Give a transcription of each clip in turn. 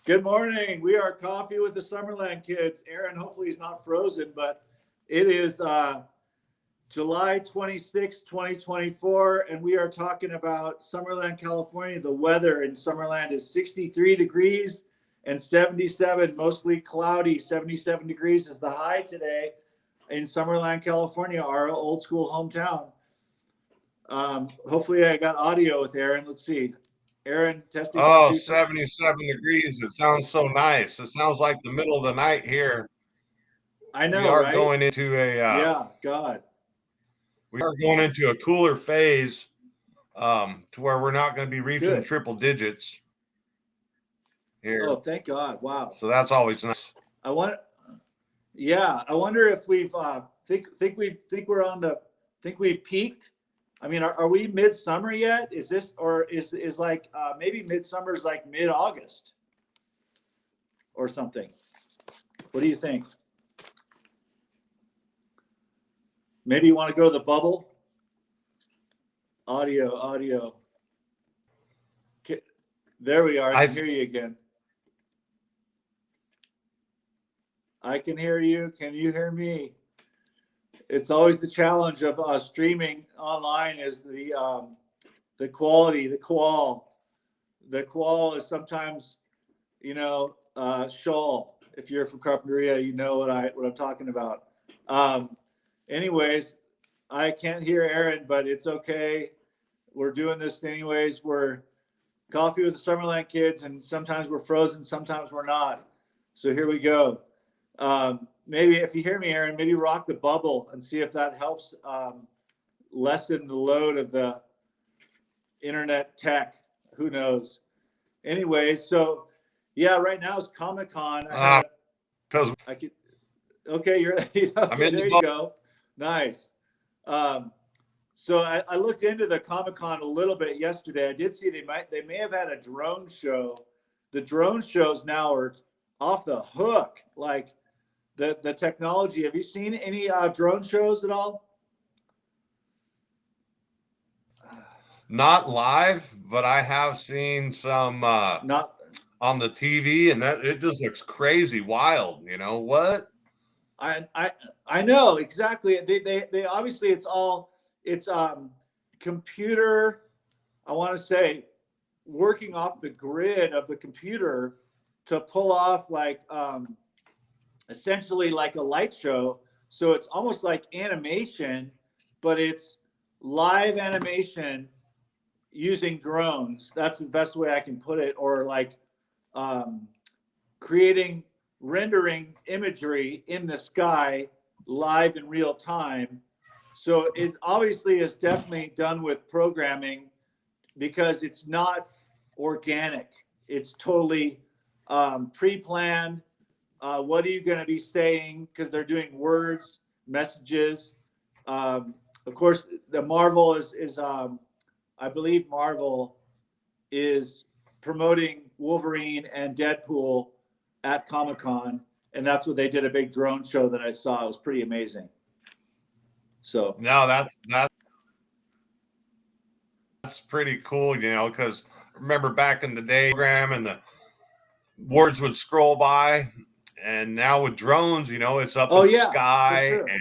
Good morning. We are Coffee with the Summerland Kids. Aaron, hopefully he's not frozen, but it is July 26, 2024, and we are talking about Summerland, California. The weather in Summerland is 63 degrees and 77, mostly cloudy. 77 degrees is the high today in Summerland, California, our old school hometown. Hopefully I got audio with Aaron. Let's see. Aaron, testing one, Oh, two, three. 77 degrees. It sounds so nice. It sounds like the middle of the night here. I We know, are right? going into Yeah, God. a cooler phase to where we're not going to be reaching Good. triple digits Oh, here. thank God. Wow. So that's always nice. I want I wonder if we've think we're on the think we've peaked. I mean, are we midsummer yet? Is this or is like maybe midsummer is like mid-August or something? What do you think? Maybe you want to go to the bubble? Audio. Okay, there we are. I can hear you again. I can hear you. Can you hear me? It's always the challenge of streaming online is the quality, the qual. The qual is sometimes, shawl. If you're from Carpinteria, you know what I'm talking about. Anyways, I can't hear Aaron, but it's okay. We're doing this anyways. We're Coffee with the Summerland Kids, and sometimes we're frozen, sometimes we're not. So here we go. Maybe if you hear me, Aaron, maybe rock the bubble and see if that helps lessen the load of the internet tech. Who knows? Anyways, so yeah, right now is Comic-Con. Because I could. Okay, you're. Okay, there you go. Nice. So I looked into the Comic-Con a little bit yesterday. I did see they may have had a drone show. The drone shows now are off the hook. Like the technology. Have you seen any drone shows at all? not live, but I have seen some Not. on the TV, and that it just looks crazy wild. You know what? I know exactly. They obviously it's computer. I want to say working off the grid of the computer to pull off like essentially like a light show. So it's almost like animation, but it's live animation using drones. That's the best way I can put it. Or like creating rendering imagery in the sky live in real time. So it obviously is definitely done with programming because it's not organic. It's totally pre-planned. What are you going to be saying? Because they're doing words, messages. Of course, the Marvel is I believe Marvel is promoting Wolverine and Deadpool at Comic-Con, and that's what they did, a big drone show that I saw. It was pretty amazing. So no, that's pretty cool, because remember back in the day, and the words would scroll by, and now with drones, it's up in the sky, sure. and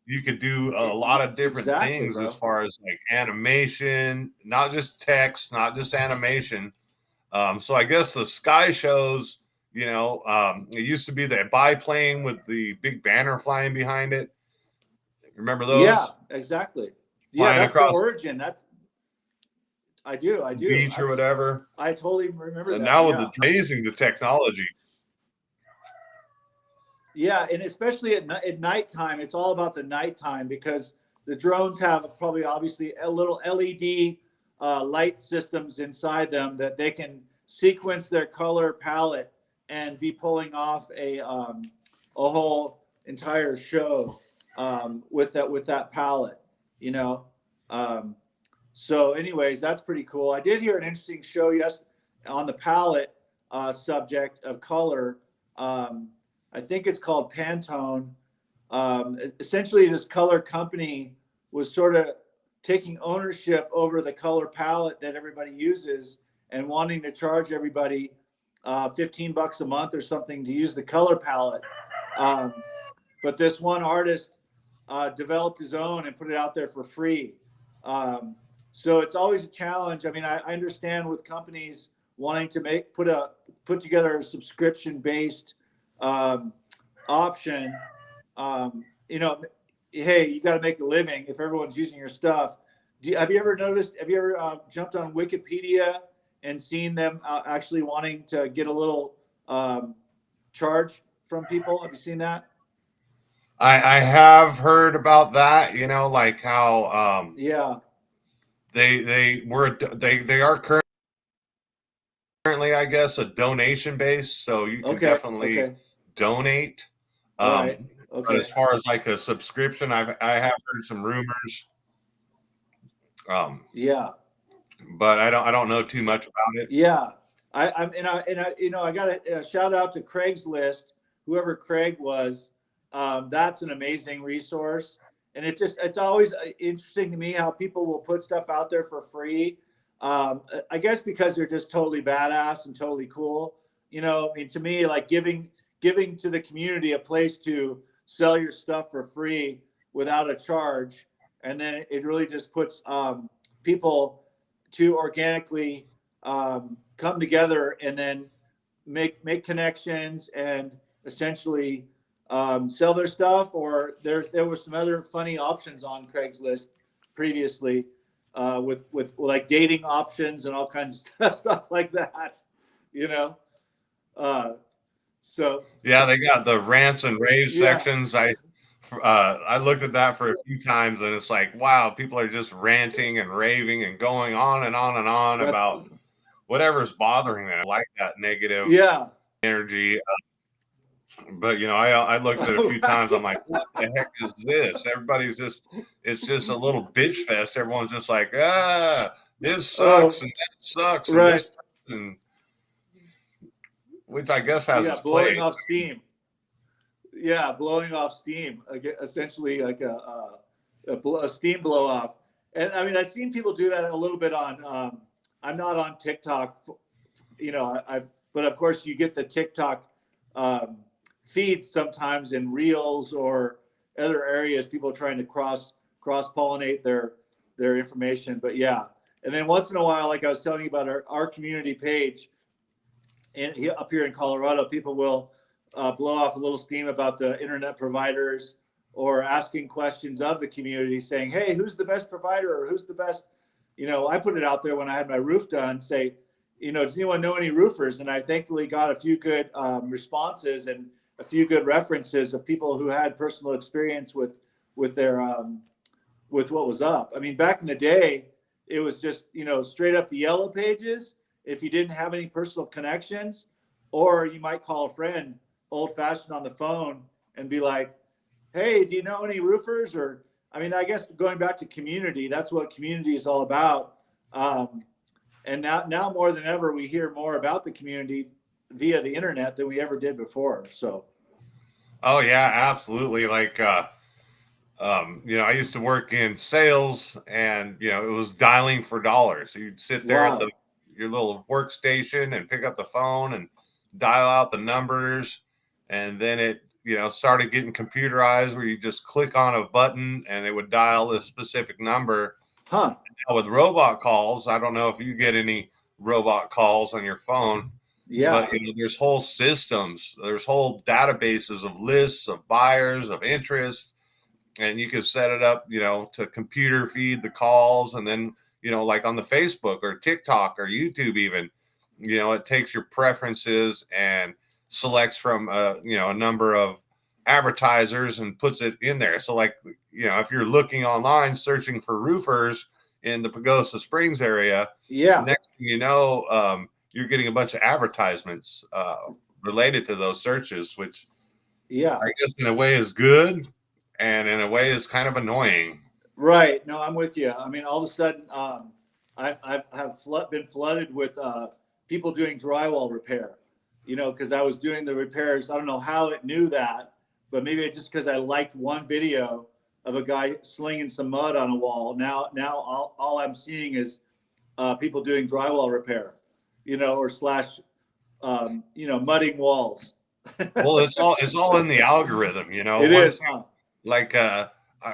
you could do a lot of different things, bro, as far as like animation, not just text, not just animation. So I guess the sky shows, it used to be that biplane with the big banner flying behind it. Remember those? Yeah, exactly. Flying that's across the origin. I do. Beach or whatever. I totally remember and that. Now with amazing the technology. Yeah, and especially at nighttime, it's all about the nighttime because the drones have probably obviously a little LED light systems inside them that they can sequence their color palette and be pulling off a whole entire show with that palette, So, anyways, that's pretty cool. I did hear an interesting show on the palette subject of color. I think it's called Pantone. Essentially, this color company was sort of taking ownership over the color palette that everybody uses and wanting to charge everybody $15 a month or something to use the color palette. But this one artist developed his own and put it out there for free. So it's always a challenge. I mean, I understand with companies wanting to put together a subscription based option. You know, hey, you got to make a living if everyone's using your stuff. Have you ever noticed? Have you ever jumped on Wikipedia and seen them actually wanting to get a little charge from people? Have you seen that? I have heard about that, like how Yeah. they are currently, I guess, a donation base, so you can Okay. definitely Okay. donate. Right. But Okay. as far as like a subscription, I have heard some rumors. Yeah. But I don't know too much about it. Yeah. I got a shout out to Craigslist, whoever Craig was. That's an amazing resource. And it's always interesting to me how people will put stuff out there for free. I guess because they're just totally badass and totally cool. I mean, to me, like giving to the community a place to sell your stuff for free without a charge. And then it really just puts people to organically come together and then make connections and essentially sell their stuff. Or there were some other funny options on Craigslist previously with like dating options and all kinds of stuff like that. You know, uh, so Yeah, they got the rants and rave yeah, sections. I looked at that for a few times, and it's like, wow, people are just ranting and raving and going on and on and on that's about whatever's bothering them. I like that negative yeah. energy. But I looked at it a few times. I'm Right. like, what the heck is this? It's just a little bitch fest. Everyone's just like, this sucks Oh, and that sucks and right. this, and which I guess has Yeah, its blowing place. off steam. Yeah, blowing off steam, essentially like a steam blow off. And I mean, I've seen people do that a little bit on. I'm not on TikTok, but of course you get the TikTok um, feeds sometimes in Reels or other areas. People trying to cross pollinate their information. But yeah, and then once in a while, like I was telling you about our community page, up here in Colorado, people will blow off a little steam about the internet providers or asking questions of the community saying, hey, who's the best provider or who's the best? I put it out there when I had my roof done, say, does anyone know any roofers? And I thankfully got a few good responses and a few good references of people who had personal experience with their with what was up. I mean, back in the day, it was just, straight up the yellow pages if you didn't have any personal connections, or you might call a friend old fashioned on the phone and be like, hey, do you know any roofers? Or, I mean, I guess going back to community, that's what community is all about. And now more than ever, we hear more about the community via the internet than we ever did before. So, Oh yeah, absolutely. Like I used to work in sales, and it was dialing for dollars. So you'd sit there at wow. your little workstation and pick up the phone and dial out the numbers, and then it started getting computerized where you just click on a button and it would dial a specific number. Huh. Now with robot calls, I don't know if you get any robot calls on your phone, Yeah. but there's whole systems, there's whole databases of lists of buyers of interest, and you can set it up, to computer feed the calls, and then like on the Facebook or TikTok or YouTube even, it takes your preferences and selects from a number of advertisers and puts it in there. So like if you're looking online searching for roofers in the Pagosa Springs area, Yeah. next thing you know, you're getting a bunch of advertisements related to those searches, which Yeah. I guess in a way is good and in a way is kind of annoying. Right. No, I'm with you. I mean, all of a sudden, been flooded with people doing drywall repair, because I was doing the repairs. I don't know how it knew that, but maybe it's just because I liked one video of a guy slinging some mud on a wall. Now all I'm seeing is people doing drywall repair, or slash mudding walls. Well, it's all in the algorithm, It One is, thing, huh? like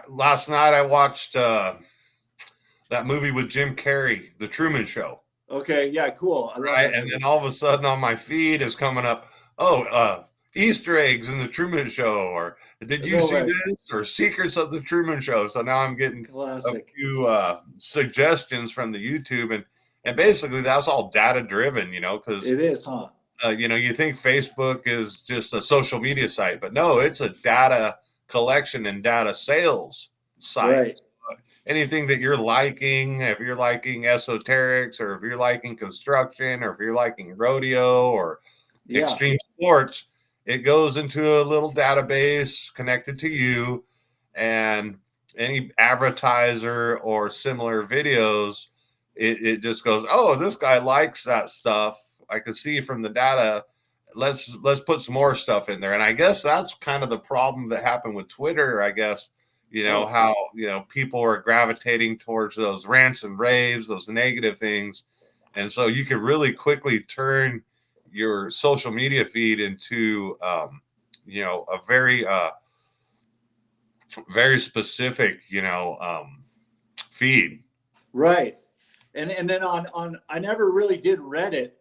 last night I watched that movie with Jim Carrey, The Truman Show. Okay, yeah, cool. I love Right. that And movie. then all of a sudden on my feed is coming up, oh, Easter eggs in the Truman Show, or did you No see way. this, or secrets of the Truman Show. So now I'm getting a Classic. few suggestions from the YouTube, and basically that's all data driven, because It is, huh? you think Facebook is just a social media site, but no, it's a data collection and data sales site. Right. Anything that you're liking, if you're liking esoterics, or if you're liking construction, or if you're liking rodeo or Yeah. extreme sports, it goes into a little database connected to you, and any advertiser or similar videos, it just goes, oh, this guy likes that stuff. I can see from the data. Let's put some more stuff in there. And I guess that's kind of the problem that happened with Twitter, I guess. Oh, How people are gravitating towards those rants and raves, those negative things. And so you can really quickly turn your social media feed into a very specific feed. right. And then on I never really did Reddit,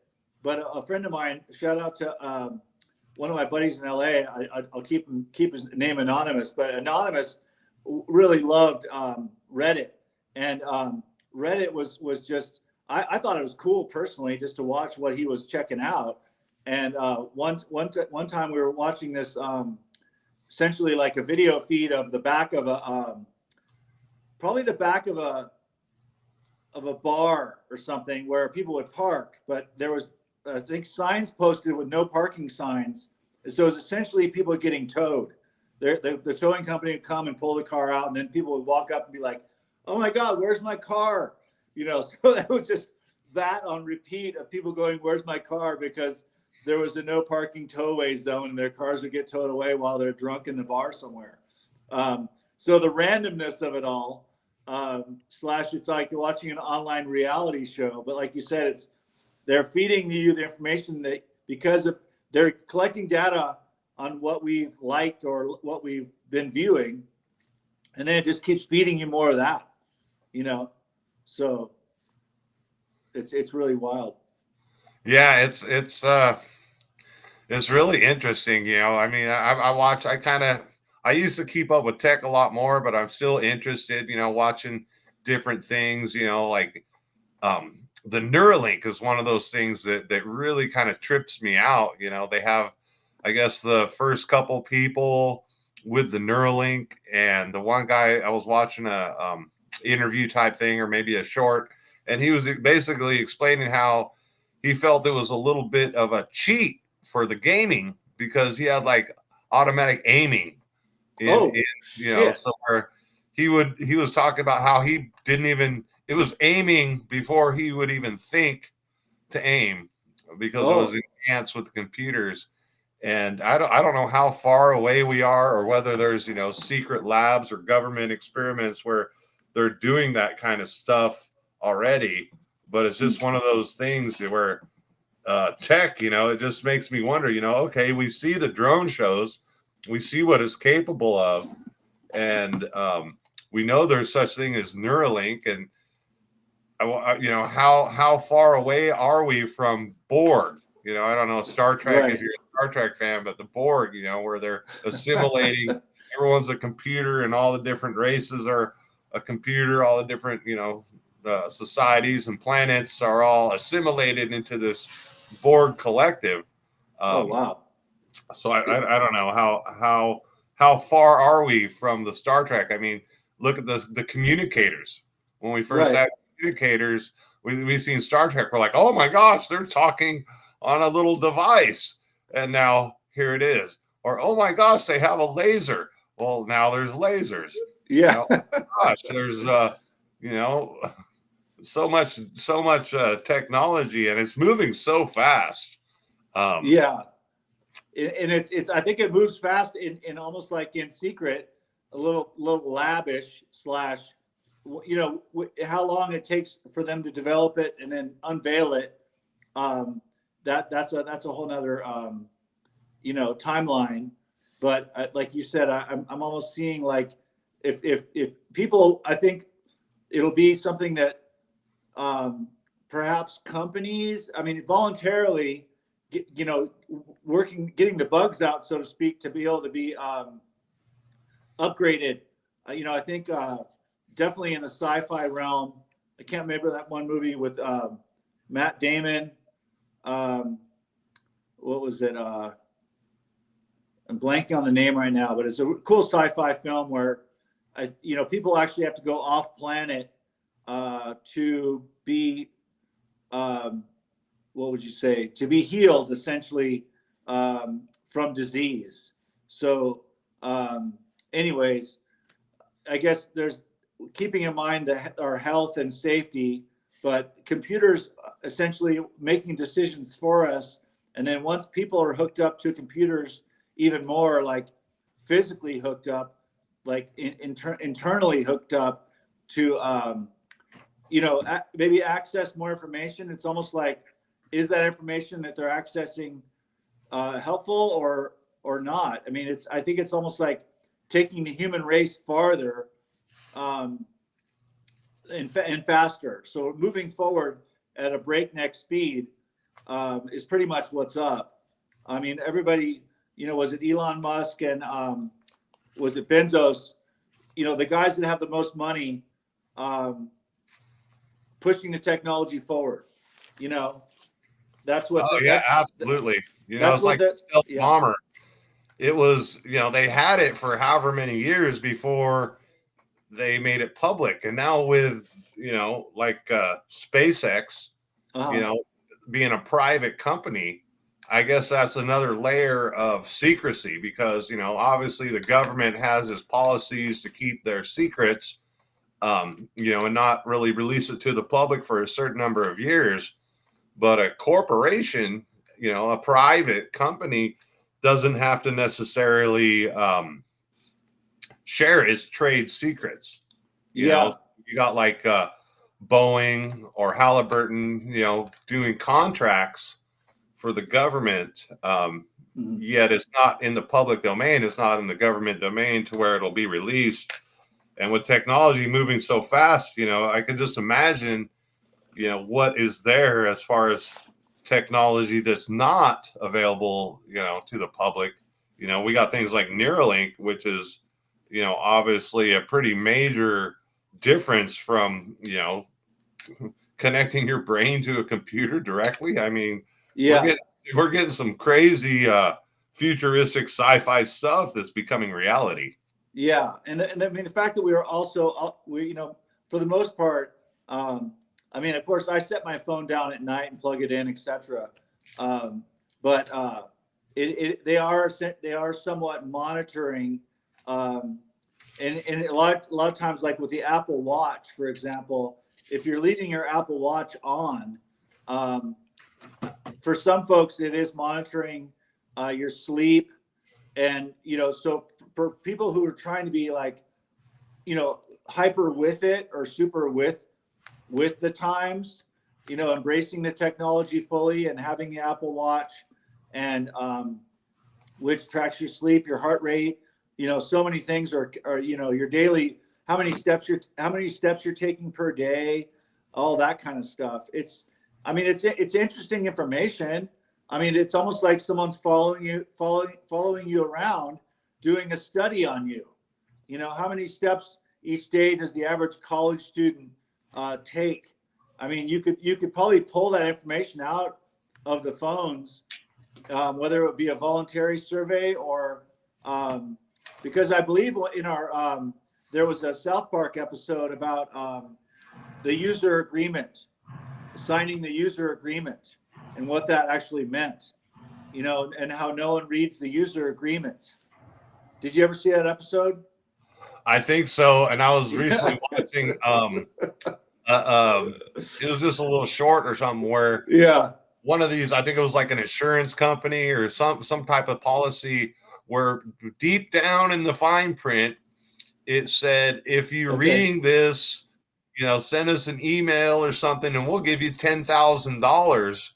but a friend of mine, shout out to one of my buddies in LA. I'll keep his name anonymous, but anonymous really loved Reddit, and Reddit was just I thought it was cool personally just to watch what he was checking out. And one time we were watching this essentially like a video feed of the back of a probably the back of a bar or something where people would park, but there was I think signs posted with no parking signs. So it was essentially people getting towed. The towing company would come and pull the car out, and then people would walk up and be like, "Oh my God, where's my car?" So that was just that on repeat of people going, "Where's my car?" Because there was a no parking towaway zone, and their cars would get towed away while they're drunk in the bar somewhere. So the randomness of it all, slash, it's like you're watching an online reality show. But like you said, they're feeding you the information that because they're collecting data on what we've liked or what we've been viewing, and then it just keeps feeding you more of that. So it's really wild. Yeah, it's really interesting. I mean, I used to keep up with tech a lot more, but I'm still interested, watching different things, like the Neuralink is one of those things that really kind of trips me out. They have, I guess, the first couple people with the Neuralink, and the one guy I was watching a interview type thing, or maybe a short, and he was basically explaining how he felt it was a little bit of a cheat for the gaming because he had like automatic aiming Oh shit! so where he was talking about how he didn't even, it was aiming before he would even think to aim because it was Oh enhanced with computers. And I don't know how far away we are, or whether there's secret labs or government experiments where they're doing that kind of stuff already, but it's just one of those things where tech, it just makes me wonder, okay, we see the drone shows, we see what it's capable of, and we know there's such thing as Neuralink, and how far away are we from Borg? I don't know Star Trek if right. you're a Star Trek fan, but the Borg, where they're assimilating, everyone's a computer, and all the different races are a computer, all the different societies and planets are all assimilated into this Borg collective. Oh Um, wow. so I don't know how far are we from the Star Trek? I mean, look at the communicators. When we first Right. had communicators, we seen Star Trek. We're like, oh my gosh, they're talking on a little device, and now here it is. Or oh my gosh, they have a laser. Well, now there's lasers. Yeah. Oh my gosh, there's so much technology, and it's moving so fast. Yeah. And it's I think it moves fast in almost like in secret, a little lavish slash, how long it takes for them to develop it and then unveil it. that's a whole nother timeline. But like you said, I'm almost seeing like if people, I think it'll be something that perhaps companies, I mean, voluntarily, getting the bugs out, so to speak, to be able to be upgraded. I think definitely in the sci-fi realm. I can't remember that one movie with Matt Damon. What was it? I'm blanking on the name right now, but it's a cool sci-fi film where, people actually have to go off planet to be, what would you say, to be healed essentially from disease. So, anyways, I guess there's keeping in mind our health and safety, but computers essentially making decisions for us. And then once people are hooked up to computers, even more like physically hooked up, like internally hooked up to, maybe access more information. It's almost like, is that information that they're accessing helpful or not? I mean, I think it's almost like taking the human race farther and faster. So moving forward at a breakneck speed is pretty much what's up. I mean, everybody, was it Elon Musk and was it Bezos? The guys that have the most money pushing the technology forward. That's what. Oh yeah, absolutely. It's like the stealth bomber. It was, they had it for however many years before they made it public, and now with like SpaceX, being a private company, I guess that's another layer of secrecy because obviously the government has its policies to keep their secrets, and not really release it to the public for a certain number of years. But a corporation, a private company, doesn't have to necessarily share its trade secrets. You got like Boeing or Halliburton, doing contracts for the government. Yet it's not in the public domain. It's not in the government domain to where it'll be released. And with technology moving so fast, I can just imagine, what is there as far as technology that's not available, to the public. We got things like Neuralink, which is, obviously a pretty major difference from, connecting your brain to a computer directly. I mean, we're getting some crazy futuristic sci-fi stuff that's becoming reality. Yeah, and I mean the fact that we are also for the most part, I mean, of course, I set my phone down at night and plug it in, etc. But they are somewhat monitoring, and a lot of times, like with the Apple Watch, for example, if you're leaving your Apple Watch on, for some folks, it is monitoring your sleep, and so for people who are trying to be like, hyper with it or super with the times, embracing the technology fully and having the Apple Watch and which tracks your sleep, your heart rate, so many things are your daily, how many steps you're taking per day, all that kind of stuff. It's interesting information. I mean, it's almost like someone's following you around, doing a study on you. How many steps each day does the average college student take? I mean, you could probably pull that information out of the phones, whether it would be a voluntary survey or because I believe in our there was a South Park episode about the user agreement, signing the user agreement, and what that actually meant, and how no one reads the user agreement. Did you ever see that episode? I think so, and I was recently watching. It was just a little short or something where one of these, I think it was like an insurance company or some type of policy where deep down in the fine print it said, if you're reading this, send us an email or something and we'll give you $10,000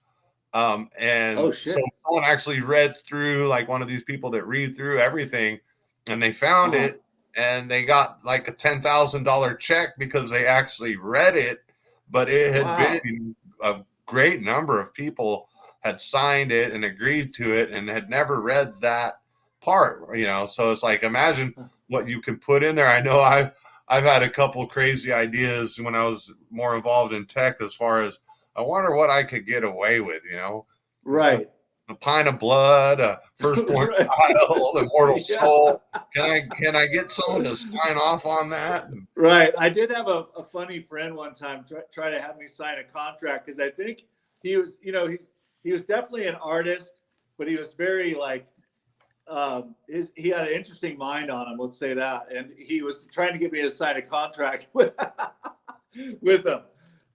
And so someone actually read through, like one of these people that read through everything, and they found it, and they got like a $10,000 check because they actually read it, but it had been a great number of people had signed it and agreed to it and had never read that part, you know. So it's like, imagine what you can put in there. I know I've had a couple crazy ideas when I was more involved in tech, as far as, I wonder what I could get away with, you know. Right. A pint of blood, a firstborn child, immortal soul. Can I get someone to sign off on that? Right. I did have a funny friend one time try to have me sign a contract, because I think he was, you know, he was definitely an artist, but he was very like, he had an interesting mind on him, let's say that. And he was trying to get me to sign a contract with him.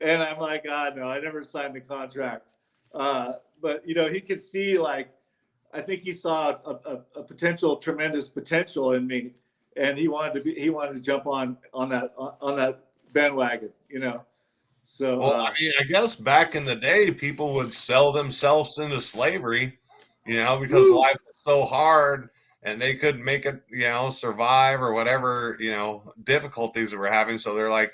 And I'm like, no, I never signed the contract. But you know, he could see, like, I think he saw a potential, tremendous potential in me, and he wanted to jump on that bandwagon, you know. So, well, I mean, I guess back in the day, people would sell themselves into slavery, you know, because life was so hard and they couldn't make it, you know, survive or whatever, you know, difficulties that we're having. So they're like,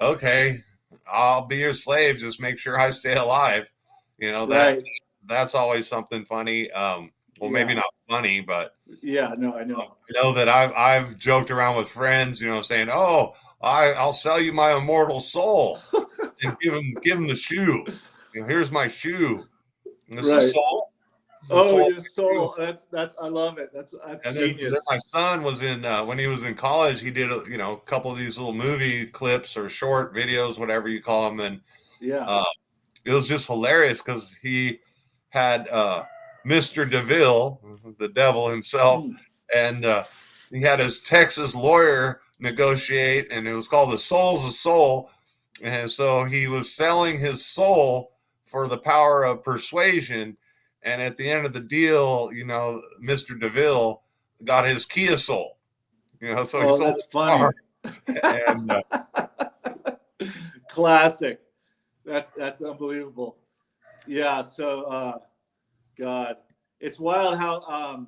okay, I'll be your slave. Just make sure I stay alive. You know, that's always something funny. Well, maybe not funny, but no, I know. I know that I've joked around with friends, you know, saying, "Oh, I'll sell you my immortal soul," and give him the shoe. You know, here's my shoe. And this is soul. Your soul. That's I love it. That's and genius. Then my son was in when he was in college. He did a couple of these little movie clips or short videos, whatever you call them, and it was just hilarious because he had Mr. DeVille, the devil himself, and he had his Texas lawyer negotiate, and it was called The Soul's a Soul. And so he was selling his soul for the power of persuasion. And at the end of the deal, you know, Mr. DeVille got his Kia soul. You know, so he sold that's funny. And, classic. That's unbelievable. Yeah. So, God, it's wild how,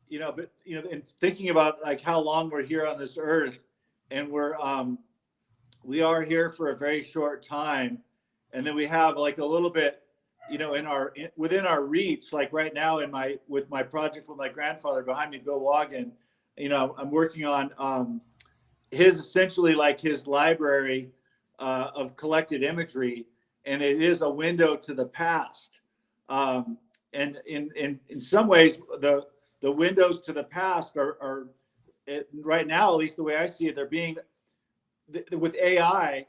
you know, but you know, and thinking about like how long we're here on this earth, and we are here for a very short time, and then we have like a little bit, you know, within our reach. Like right now, with my project with my grandfather behind me, Bill Wagon, you know, I'm working on his essentially like his library of collected imagery, and it is a window to the past. And in some ways, the windows to the past are right now, at least the way I see it, they're being with AI.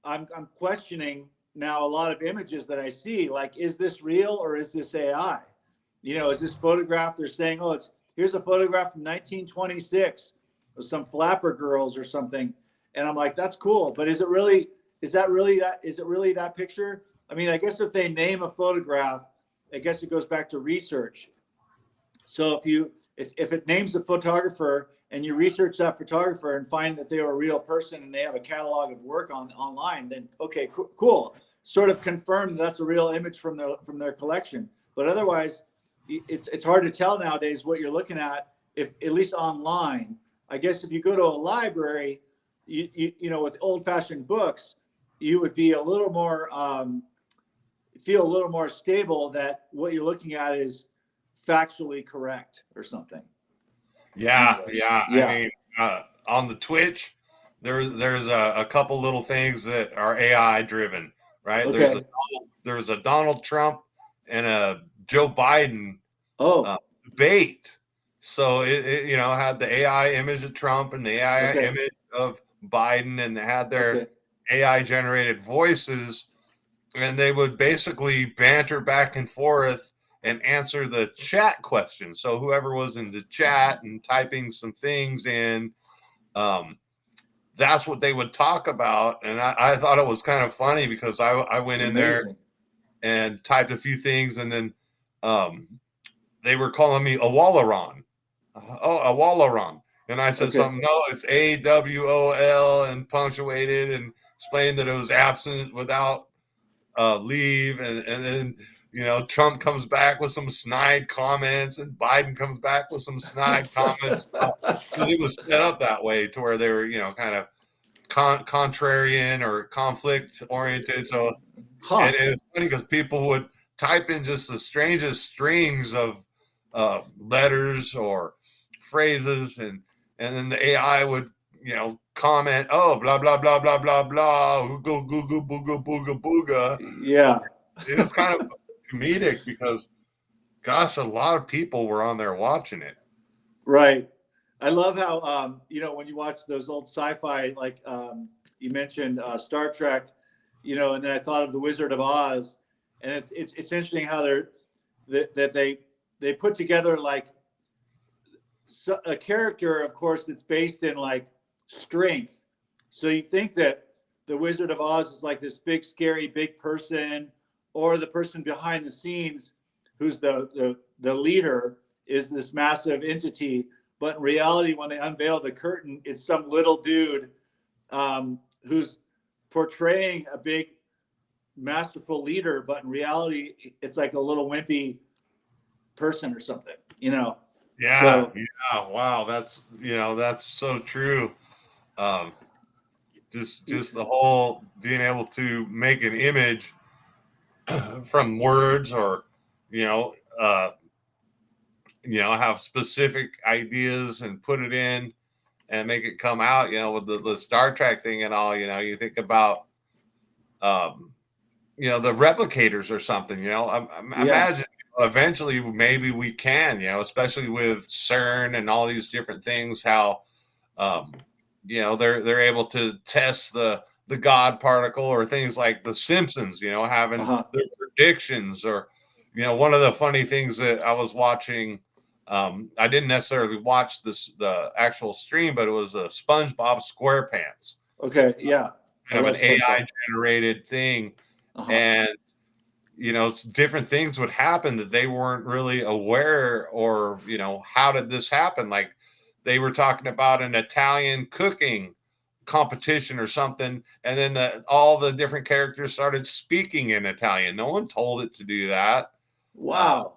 I'm questioning now a lot of images that I see. Like, is this real or is this AI? You know, is this photograph? They're saying, oh, here's a photograph from 1926 of some flapper girls or something, and I'm like, that's cool, but is it really that picture? I mean, I guess if they name a photograph, I guess it goes back to research. So if it names a photographer and you research that photographer and find that they are a real person and they have a catalog of work online, then okay, cool. Sort of confirm that's a real image from their collection. But otherwise, it's hard to tell nowadays what you're looking at, if at least online. I guess if you go to a library, you know, with old-fashioned books, you would be a little more feel a little more stable that what you're looking at is factually correct or something. Yeah. I mean, on the Twitch, there's a couple little things that are AI driven, right? Okay. There's a Donald Trump and a Joe Biden debate. So it you know, had the AI image of Trump and the AI image of Biden, and they had their AI generated voices, and they would basically banter back and forth and answer the chat questions. So whoever was in the chat and typing some things in, that's what they would talk about. And I thought it was kind of funny because I went in there and typed a few things, and then they were calling me a Wallaron. A Wallaron. And I said something, no, it's A.W.O.L and punctuated, and explained that it was absent without leave, and then Trump comes back with some snide comments and Biden comes back with some snide comments. It was set up that way to where they were, kind of contrarian or conflict oriented. So, and it's funny because people would type in just the strangest strings of letters or phrases, and then the AI would, comment, oh, blah, blah, blah, blah, blah, blah, ooga, googa, booga, booga, booga. Yeah. It's kind of comedic because, gosh, a lot of people were on there watching it. Right. I love how, when you watch those old sci-fi, like you mentioned Star Trek, and then I thought of The Wizard of Oz, and it's interesting how they put together like a character, of course, that's based in like strength. So you think that the Wizard of Oz is like this big, scary, big person, or the person behind the scenes who's the leader is this massive entity. But in reality, when they unveil the curtain, it's some little dude who's portraying a big, masterful leader. But in reality, it's like a little wimpy person or something, Yeah. So, yeah. Wow. That's so true. Just the whole being able to make an image from words, or, have specific ideas and put it in and make it come out, with the Star Trek thing and all, you think about, the replicators or something, imagine eventually maybe we can, especially with CERN and all these different things, how, they're able to test the God particle, or things like The Simpsons, having their predictions, or, one of the funny things that I was watching, I didn't necessarily watch the actual stream, but it was a SpongeBob SquarePants. Okay, yeah. Kind of an AI generated thing. And, different things would happen that they weren't really aware, or, how did this happen? Like, they were talking about an Italian cooking competition or something, and then all the different characters started speaking in Italian. No one told it to do that. Wow.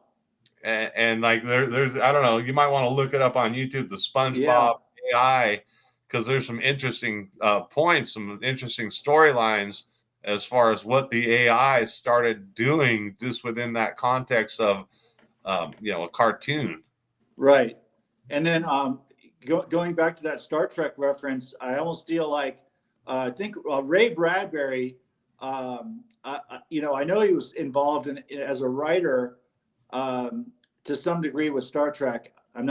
And like there's I don't know, you might want to look it up on YouTube, the SpongeBob AI, because there's some interesting points, some interesting storylines as far as what the AI started doing just within that context of a cartoon. Right. And then going back to that Star Trek reference, I almost feel like I think Ray Bradbury, I know he was involved as a writer to some degree with Star Trek. I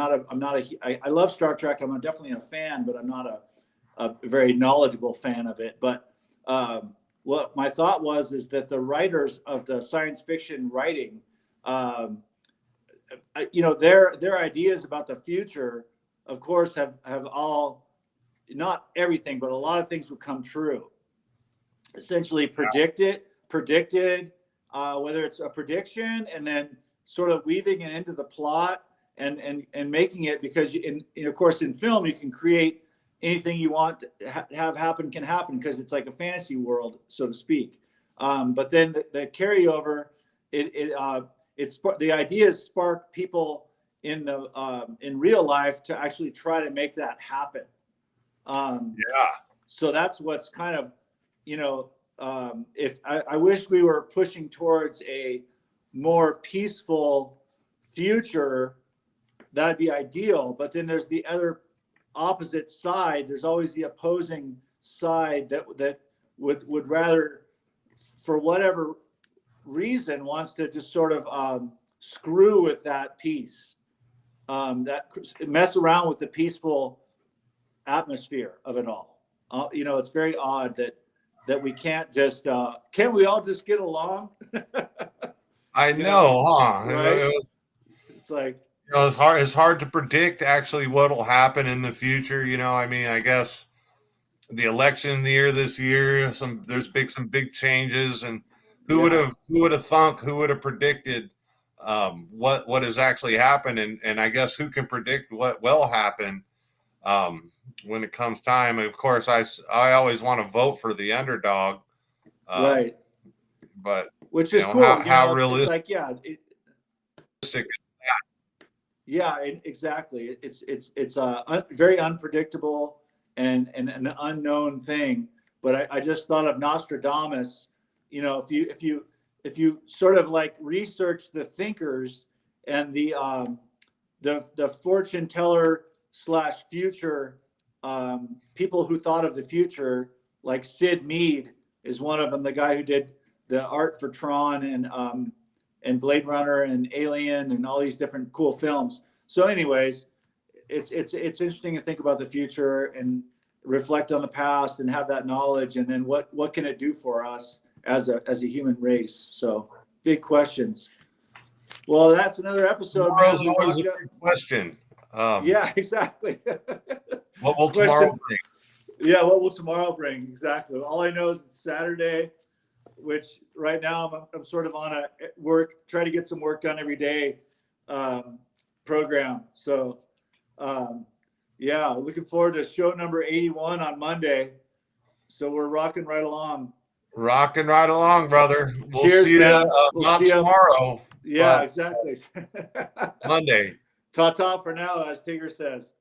love Star Trek. I'm definitely a fan, but I'm not a very knowledgeable fan of it. But what my thought is that the writers of the science fiction writing, their ideas about the future, of course, have all, not everything, but a lot of things would come true. Essentially predicted, whether it's a prediction and then sort of weaving it into the plot and making it, because of course in film you can create anything you want to have happen can happen, because it's like a fantasy world, so to speak. But then the carryover, the ideas spark people in real life to actually try to make that happen. So that's what's kind of, if I wish we were pushing towards a more peaceful future, that'd be ideal. But then there's the other opposite side. There's always the opposing side that would rather, for whatever reason, wants to just sort of screw with that peace, that mess around with the peaceful atmosphere of it all. It's very odd that we can't just can't we all just get along? I know, huh? Right? It's like, it's hard to predict actually what will happen in the future. I mean, I guess the election this year, there's some big changes, and who would have thunk, who would have predicted what has actually happened, and I guess who can predict what will happen when it comes time. Of course, I always want to vote for the underdog, right. But which You is know, cool. how It's realistic like, exactly. It's very unpredictable and an unknown thing. But I just thought of Nostradamus. If you sort of like research the thinkers and the fortune teller slash future people who thought of the future, like Sid Mead is one of them, the guy who did the art for Tron and Blade Runner and Alien and all these different cool films. So, anyways, it's interesting to think about the future and reflect on the past and have that knowledge, and then what can it do for us as a human race? So, big questions. Well, that's another episode, man. Tomorrow's always a good question. Yeah, exactly. What will Question. tomorrow bring? Yeah, what will tomorrow bring? Exactly. All I know is it's Saturday, which right now I'm sort of on a try to get some work done every day program. So, yeah, looking forward to show number 81 on Monday. So we're rocking right along. Rocking right along, brother. We'll Cheers, see you man. We'll not see you. tomorrow. Yeah, exactly. Monday. Ta-ta for now, as Tigger says.